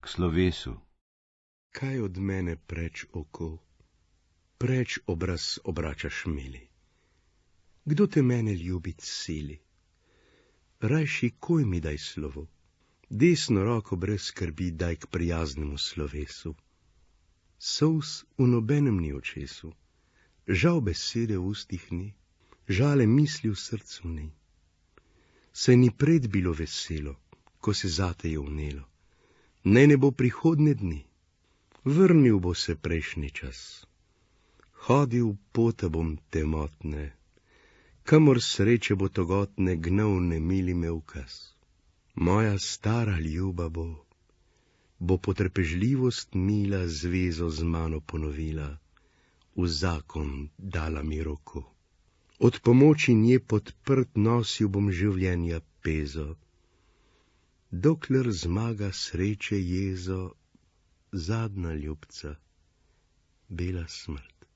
k slovesu. Kaj od mene preč oko, preč obraz obračaš mili? Kdo te mene ljubit sili? Rajši koj mi daj slovo, desno roko brez skrbi daj k prijaznemu slovesu. Solz v nobenem ni očesu, žal besede v ustih ni, žale misli v srcu ni. Saj ni pred bilo veselo, ko se zate je vnelo, ne bo prihodne dni, vrnil bo se prejšnji čas. Hodil pote bom temotne, kamor sreče bo togotne gnal nemili me ukaz. Moja stara ljuba bo potrpežljivost mila zvezo z mano ponovila, v zakon dala mi roko. Od pomoči nje podprt nosil bom življenja pezo, dokler zmaga sreče jezo, zadnja ljubca, bela smrt.